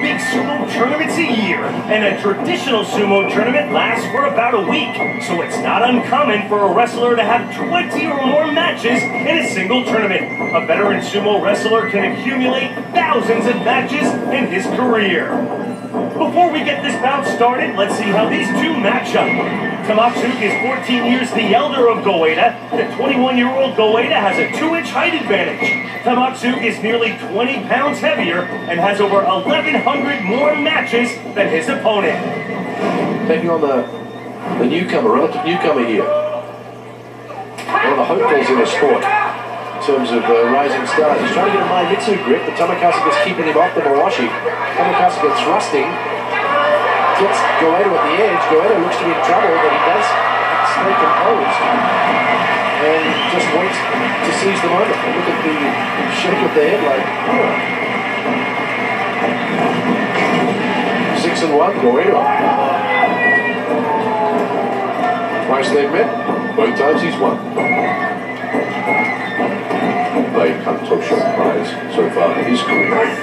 big sumo tournaments a year, and a traditional sumo tournament lasts for about a week, so it's not uncommon for a wrestler to have 20 or more matches in a single tournament. A veteran sumo wrestler can accumulate thousands of matches in his career. Before we get this bout started, let's see how these two match up. Tamatsuke is 14 years the elder of Goeda. The 21-year-old Goeda has a 2-inch height advantage. Tamatsuke is nearly 20 pounds heavier and has over 1,100 more matches than his opponent. Taking on the newcomer, relative newcomer here. One of the hopefuls in the sport in terms of rising stars. He's trying to get a Maimitsu grip, but Tamakasuga's keeping him off the Mawashi. Tamakasuga thrusting. Gets Goeda at the edge. Goeda looks to be in trouble, but he does stay composed and just waits to seize the moment. Look at the shake of the head like, oh. 6-1, Goeda. Twice they've met, both times he's won. By Kantosha prize so far in his career.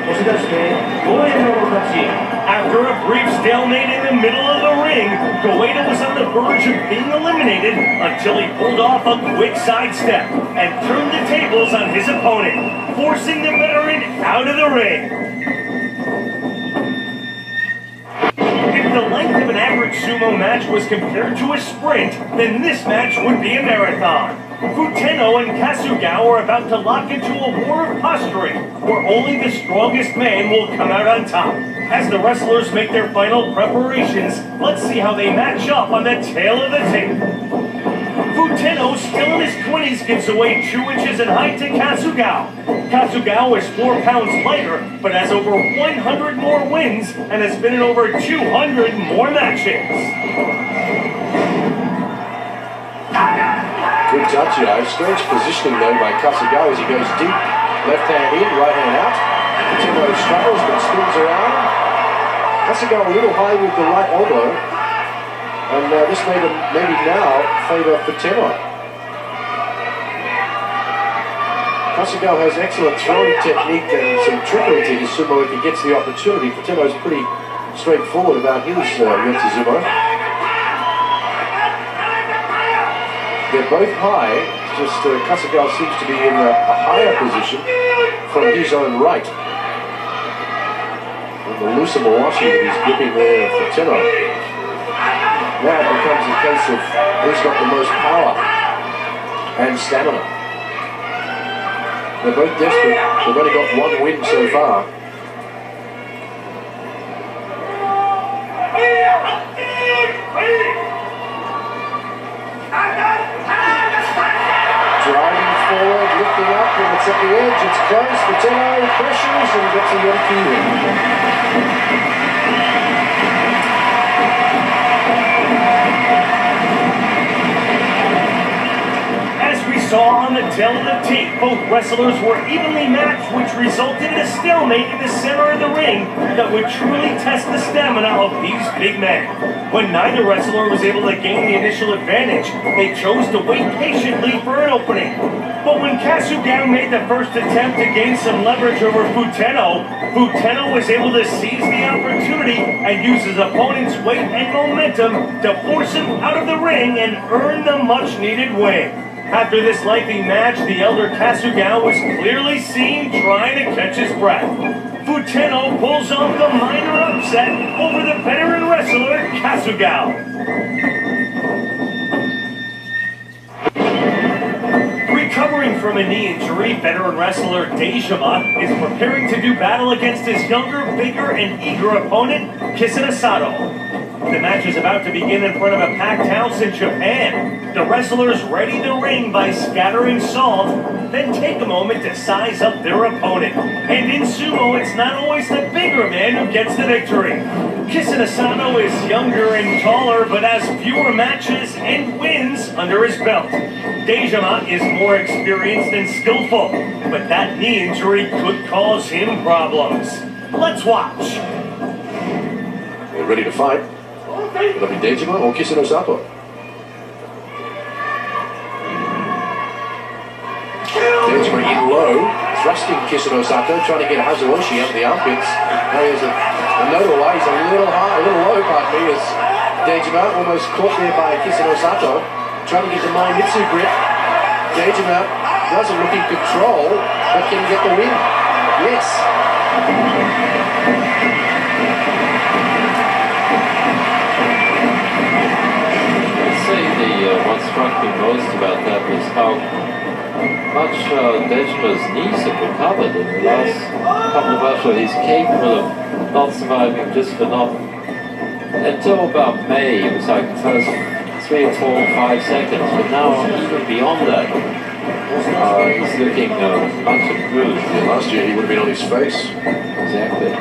押し出してGoedaの勝ち. After a brief stalemate in the middle of the ring, Goeda was on the verge of being eliminated until he pulled off a quick sidestep and turned the tables on his opponent, forcing the veteran out of the ring. If the length of an average sumo match was compared to a sprint, then this match would be a marathon. Futeno and Kasuga are about to lock into a war of posturing, where only the strongest man will come out on top. As the wrestlers make their final preparations, let's see how they match up on the tail of the tape. Futeno, still in his 20s, gives away 2 inches in height to Kasuga. Kasuga is 4 pounds lighter, but has over 100 more wins and has been in over 200 more matches. Good touch here. Strange positioning though by Kasuga as he goes deep. Left hand in, right hand out. Futeno struggles but spins around. Kasuga a little high with the right elbow. And this may maybe now favour Futeno. Kasuga has excellent throwing technique and some trickery to his sumo if he gets the opportunity. Futeno's pretty straightforward about his Yotsuzumo. They're both high, just Kasuga seems to be in a higher position from his own right. And the looser Mawashi that he's gripping there for Futeno. Now it becomes a case of who's got the most power and stamina. They're both desperate. They've only got 1 win so far. Driving forward, lifting up, and it's at the edge, it's close, Futeno pressures and gets a Yonki win. As we saw on the tail of the tape, both wrestlers were evenly matched, which resulted in a stalemate in the center of the ring that would truly test the stamina of these big men. When neither wrestler was able to gain the initial advantage, they chose to wait patiently for an opening. But when Kasuga made the first attempt to gain some leverage over Futeno, Futeno was able to seize the opportunity and use his opponent's weight and momentum to force him out of the ring and earn the much-needed win. After this lengthy match, the elder Kasuga was clearly seen trying to catch his breath. Futeno pulls off the minor upset over the veteran wrestler Kasuga. Recovering from a knee injury, veteran wrestler Dejima is preparing to do battle against his younger, bigger, and eager opponent, Kisena Sato. The match is about to begin in front of a packed house in Japan. The wrestlers ready the ring by scattering salt, then take a moment to size up their opponent. And in sumo, it's not always the bigger man who gets the victory. Kisena Sato is younger and taller, but has fewer matches and wins under his belt. Dejima is more experienced and skillful, but that knee injury could cause him problems. Let's watch. They're ready to fight. Will it be Dejima or Kisena Sato? in low, thrusting Kisano Sato, trying to get Hazuoshi out of the armpits. Now he has a note away, he's a little high, a little low, pardon me, as Dejima almost caught there by Kisano Sato, trying to get the Maimitsu grip. Dejima doesn't look in control, but can he get the win? Yes. What struck me most about that was how much Dejima's knees have recovered in the last couple of hours. He's capable of not surviving just for not until about May. It was like the first 3 or 4 or 5 seconds, but now even beyond that, he's looking much improved. Yeah, last year he would have been on his face. Exactly.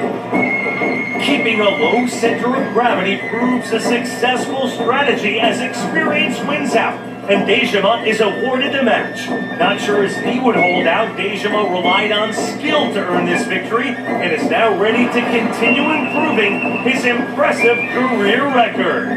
Keeping a low center of gravity proves a successful strategy as experience wins out, and Dejima is awarded the match. Not sure his knee would hold out, Dejima relied on skill to earn this victory, and is now ready to continue improving his impressive career record.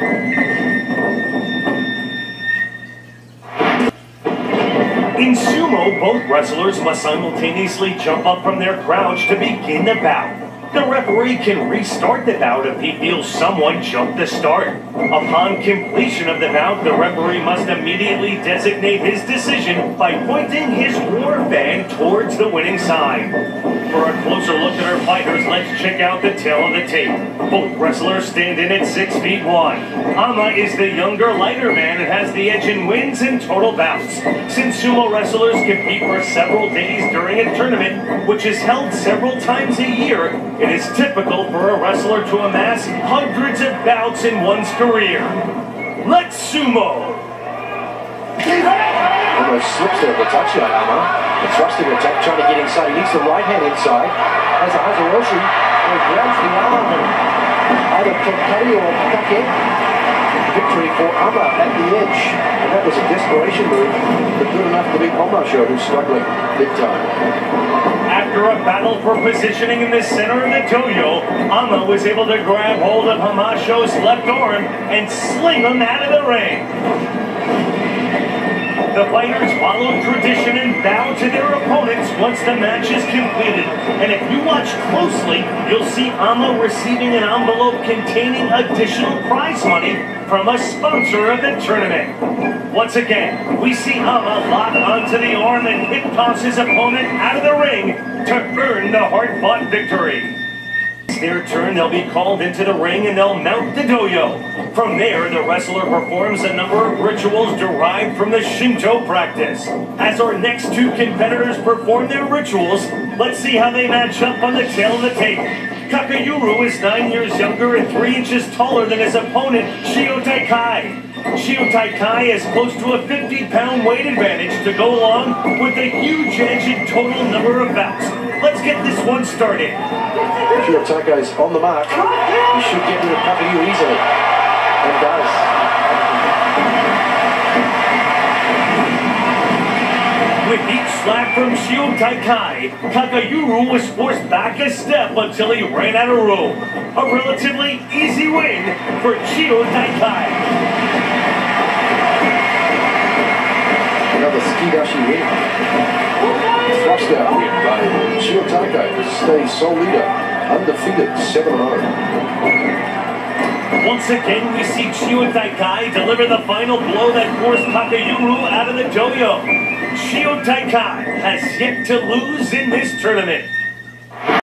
In sumo, both wrestlers must simultaneously jump up from their crouch to begin the bout. The referee can restart the bout if he feels someone jumped the start. Upon completion of the bout, the referee must immediately designate his decision by pointing his war fan towards the winning side. For a closer look at our fighters, let's check out the tail of the tape. Both wrestlers stand in at 6'1". Ama is the younger, lighter man and has the edge in wins and total bouts. Since sumo wrestlers compete for several days during a tournament, which is held several times a year, it is typical for a wrestler to amass hundreds of bouts in one's career. Let's sumo! Almost slips there at the touch line, Ama. The thrusting attack, trying to get inside. He needs the right hand inside. As a Hazuoshi, he grabs the arm and either Tokari or Take. Victory for Ama at the edge. And that was a desperation move, but good enough to beat Hamasho, who's struggling big time. After a battle for positioning in the center of the dojo, Ama was able to grab hold of Hamasho's left arm and sling him out of the ring. The fighters follow tradition and bow to their opponents once the match is completed. And if you watch closely, you'll see Ama receiving an envelope containing additional prize money from a sponsor of the tournament. Once again, we see Ama lock onto the arm and hip toss his opponent out of the ring to earn the hard-fought victory. It's their turn, they'll be called into the ring and they'll mount the dojo. From there, the wrestler performs a number of rituals derived from the Shinto practice. As our next two competitors perform their rituals, let's see how they match up on the tail of the tape. Kakayuru is 9 years younger and 3 inches taller than his opponent, Shiotai Kai. Shiotai Kai has close to a 50-pound weight advantage to go along with a huge edge in total number of bouts. Let's get this one started. Shiotai Kai is on the mark. He should get rid of Kakayuru easily. And does. With each slap from Shiotai Kai, Kakayuru was forced back a step until he ran out of room. A relatively easy win for Shiotai Kai. Another skidashi win. Thrust out win by Shiotai Kai to stay sole leader, undefeated, 7-0. Once again, we see Shiotai Kai deliver the final blow that forced Kakayuru out of the dojo. Shiotai Kai has yet to lose in this tournament.